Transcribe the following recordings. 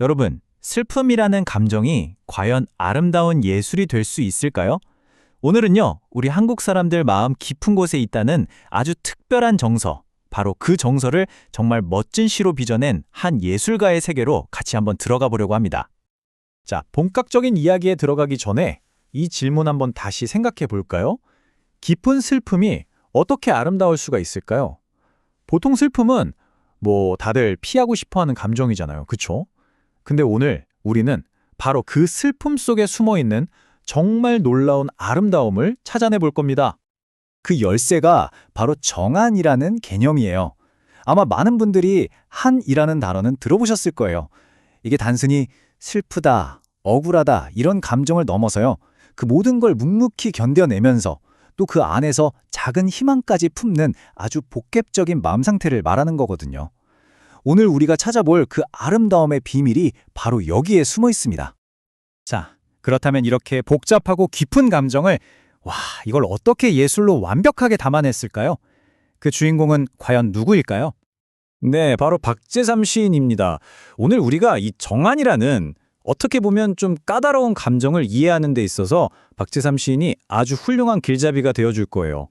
여러분, 슬픔이라는 감정이 과연 아름다운 예술이 될 수 있을까요? 오늘은요, 우리 한국 사람들 마음 깊은 곳에 있다는 아주 특별한 정서, 바로 그 정서를 정말 멋진 시로 빚어낸 한 예술가의 세계로 같이 한번 들어가 보려고 합니다. 자, 본격적인 이야기에 들어가기 전에 이 질문 한번 다시 생각해 볼까요? 깊은 슬픔이 어떻게 아름다울 수가 있을까요? 보통 슬픔은 다들 피하고 싶어 하는 감정이잖아요. 그쵸? 근데 오늘 우리는 바로 그 슬픔 속에 숨어 있는 정말 놀라운 아름다움을 찾아내 볼 겁니다. 그 열쇠가 바로 정한이라는 개념이에요. 아마 많은 분들이 한이라는 단어는 들어보셨을 거예요. 이게 단순히 슬프다, 억울하다 이런 감정을 넘어서요. 그 모든 걸 묵묵히 견뎌내면서 또 그 안에서 작은 희망까지 품는 아주 복합적인 마음 상태를 말하는 거거든요. 오늘 우리가 찾아볼 그 아름다움의 비밀이 바로 여기에 숨어 있습니다. 자, 그렇다면 이렇게 복잡하고 깊은 감정을 이걸 어떻게 예술로 완벽하게 담아냈을까요? 그 주인공은 과연 누구일까요? 네, 바로 박재삼 시인입니다. 오늘 우리가 이 정한이라는 어떻게 보면 좀 까다로운 감정을 이해하는 데 있어서 박재삼 시인이 아주 훌륭한 길잡이가 되어줄 거예요.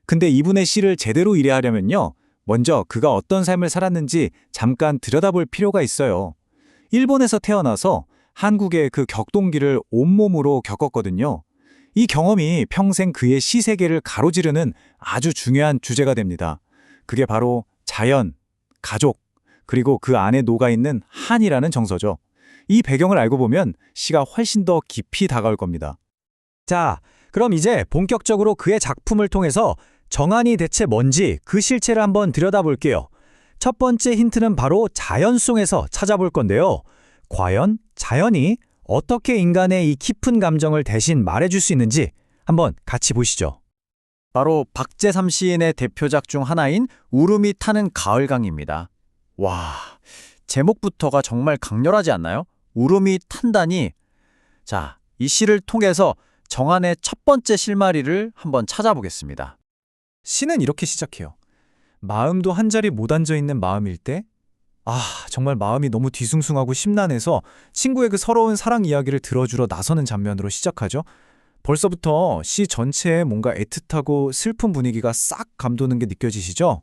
근데 이분의 시를 제대로 이해하려면요. 먼저 그가 어떤 삶을 살았는지 잠깐 들여다볼 필요가 있어요. 일본에서 태어나서 한국의 그 격동기를 온몸으로 겪었거든요. 이 경험이 평생 그의 시 세계를 가로지르는 아주 중요한 주제가 됩니다. 그게 바로 자연, 가족, 그리고 그 안에 녹아있는 한이라는 정서죠. 이 배경을 알고 보면 시가 훨씬 더 깊이 다가올 겁니다. 자, 그럼 이제 본격적으로 그의 작품을 통해서 정한이 대체 뭔지 그 실체를 한번 들여다볼게요. 첫 번째 힌트는 바로 자연송에서 찾아볼 건데요. 과연 자연이 어떻게 인간의 이 깊은 감정을 대신 말해줄 수 있는지 한번 같이 보시죠. 바로 박재삼 시인의 대표작 중 하나인 울음이 타는 가을강입니다. 와, 제목부터가 정말 강렬하지 않나요? 울음이 탄다니. 자, 이 시를 통해서 정한의 첫 번째 실마리를 한번 찾아보겠습니다. 시는 이렇게 시작해요. 마음도 한자리 못 앉아있는 마음일 때 정말 마음이 너무 뒤숭숭하고 심란해서 친구의 그 서러운 사랑 이야기를 들어주러 나서는 장면으로 시작하죠. 벌써부터 시 전체에 뭔가 애틋하고 슬픈 분위기가 싹 감도는 게 느껴지시죠?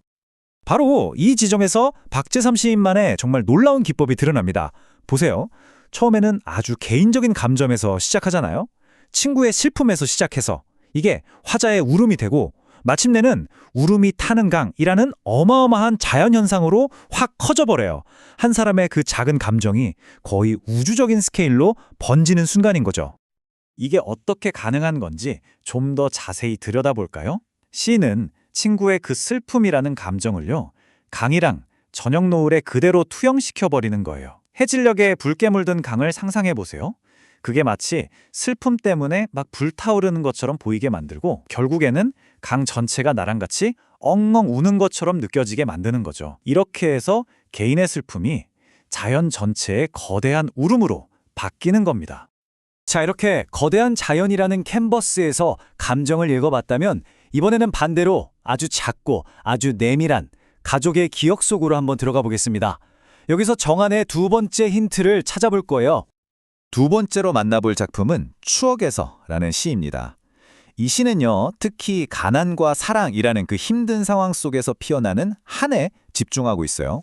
바로 이 지점에서 박재삼 시인만의 정말 놀라운 기법이 드러납니다. 보세요. 처음에는 아주 개인적인 감정에서 시작하잖아요. 친구의 슬픔에서 시작해서 이게 화자의 울음이 되고 마침내는 울음이 타는 강이라는 어마어마한 자연현상으로 확 커져버려요. 한 사람의 그 작은 감정이 거의 우주적인 스케일로 번지는 순간인 거죠. 이게 어떻게 가능한 건지 좀 더 자세히 들여다볼까요? 시인은 친구의 그 슬픔이라는 감정을요, 강이랑 저녁 노을에 그대로 투영시켜버리는 거예요. 해질녘에 붉게 물든 강을 상상해보세요. 그게 마치 슬픔 때문에 막 불타오르는 것처럼 보이게 만들고 결국에는 강 전체가 나랑 같이 엉엉 우는 것처럼 느껴지게 만드는 거죠. 이렇게 해서 개인의 슬픔이 자연 전체의 거대한 울음으로 바뀌는 겁니다. 자, 이렇게 거대한 자연이라는 캔버스에서 감정을 읽어봤다면 이번에는 반대로 아주 작고 아주 내밀한 가족의 기억 속으로 한번 들어가 보겠습니다. 여기서 정한의 두 번째 힌트를 찾아볼 거예요. 두 번째로 만나볼 작품은 추억에서라는 시입니다. 이 시는요, 특히 가난과 사랑이라는 그 힘든 상황 속에서 피어나는 한에 집중하고 있어요.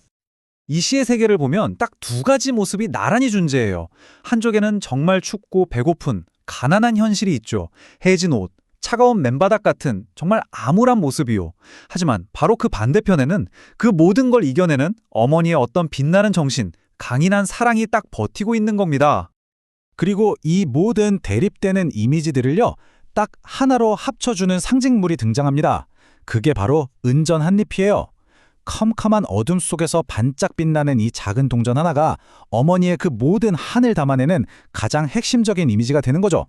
이 시의 세계를 보면 딱 두 가지 모습이 나란히 존재해요. 한쪽에는 정말 춥고 배고픈 가난한 현실이 있죠. 해진 옷, 차가운 맨바닥 같은 정말 암울한 모습이요. 하지만 바로 그 반대편에는 그 모든 걸 이겨내는 어머니의 어떤 빛나는 정신, 강인한 사랑이 딱 버티고 있는 겁니다. 그리고 이 모든 대립되는 이미지들을요, 딱 하나로 합쳐주는 상징물이 등장합니다. 그게 바로 은전 한잎이에요. 컴컴한 어둠 속에서 반짝 빛나는 이 작은 동전 하나가 어머니의 그 모든 한을 담아내는 가장 핵심적인 이미지가 되는 거죠.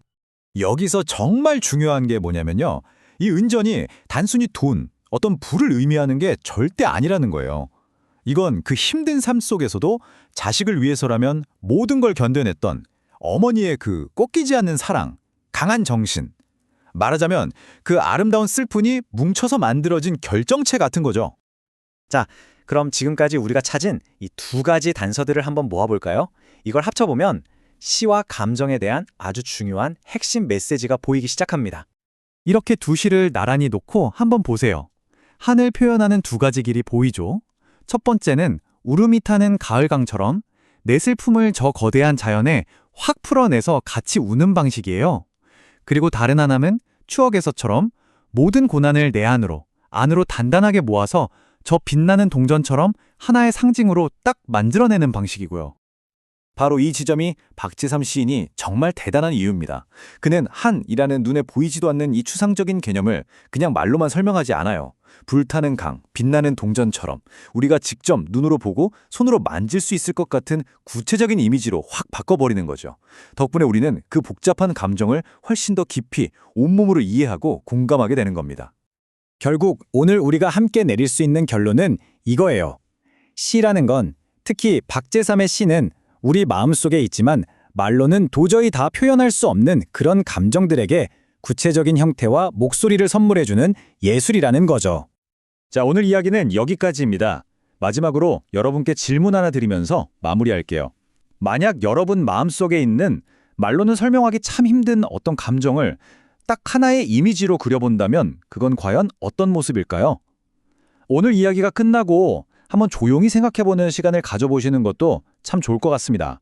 여기서 정말 중요한 게 뭐냐면요. 이 은전이 단순히 돈, 어떤 부를 의미하는 게 절대 아니라는 거예요. 이건 그 힘든 삶 속에서도 자식을 위해서라면 모든 걸 견뎌냈던 어머니의 그 꺾이지 않는 사랑, 강한 정신. 말하자면 그 아름다운 슬픔이 뭉쳐서 만들어진 결정체 같은 거죠. 자, 그럼 지금까지 우리가 찾은 이 두 가지 단서들을 한번 모아볼까요? 이걸 합쳐보면 시와 감정에 대한 아주 중요한 핵심 메시지가 보이기 시작합니다. 이렇게 두 시를 나란히 놓고 한번 보세요. 한을 표현하는 두 가지 길이 보이죠? 첫 번째는 울음이 타는 가을강처럼 내 슬픔을 저 거대한 자연에 확 풀어내서 같이 우는 방식이에요. 그리고 다른 하나는 추억에서처럼 모든 고난을 내 안으로 단단하게 모아서 저 빛나는 동전처럼 하나의 상징으로 딱 만들어내는 방식이고요. 바로 이 지점이 박재삼 시인이 정말 대단한 이유입니다. 그는 한이라는 눈에 보이지도 않는 이 추상적인 개념을 그냥 말로만 설명하지 않아요. 불타는 강, 빛나는 동전처럼 우리가 직접 눈으로 보고 손으로 만질 수 있을 것 같은 구체적인 이미지로 확 바꿔버리는 거죠. 덕분에 우리는 그 복잡한 감정을 훨씬 더 깊이 온몸으로 이해하고 공감하게 되는 겁니다. 결국 오늘 우리가 함께 내릴 수 있는 결론은 이거예요. 시라는 건, 특히 박재삼의 시는 우리 마음속에 있지만 말로는 도저히 다 표현할 수 없는 그런 감정들에게 구체적인 형태와 목소리를 선물해주는 예술이라는 거죠. 자, 오늘 이야기는 여기까지입니다. 마지막으로 여러분께 질문 하나 드리면서 마무리할게요. 만약 여러분 마음속에 있는 말로는 설명하기 참 힘든 어떤 감정을 딱 하나의 이미지로 그려본다면 그건 과연 어떤 모습일까요? 오늘 이야기가 끝나고 한번 조용히 생각해보는 시간을 가져보시는 것도 참 좋을 것 같습니다.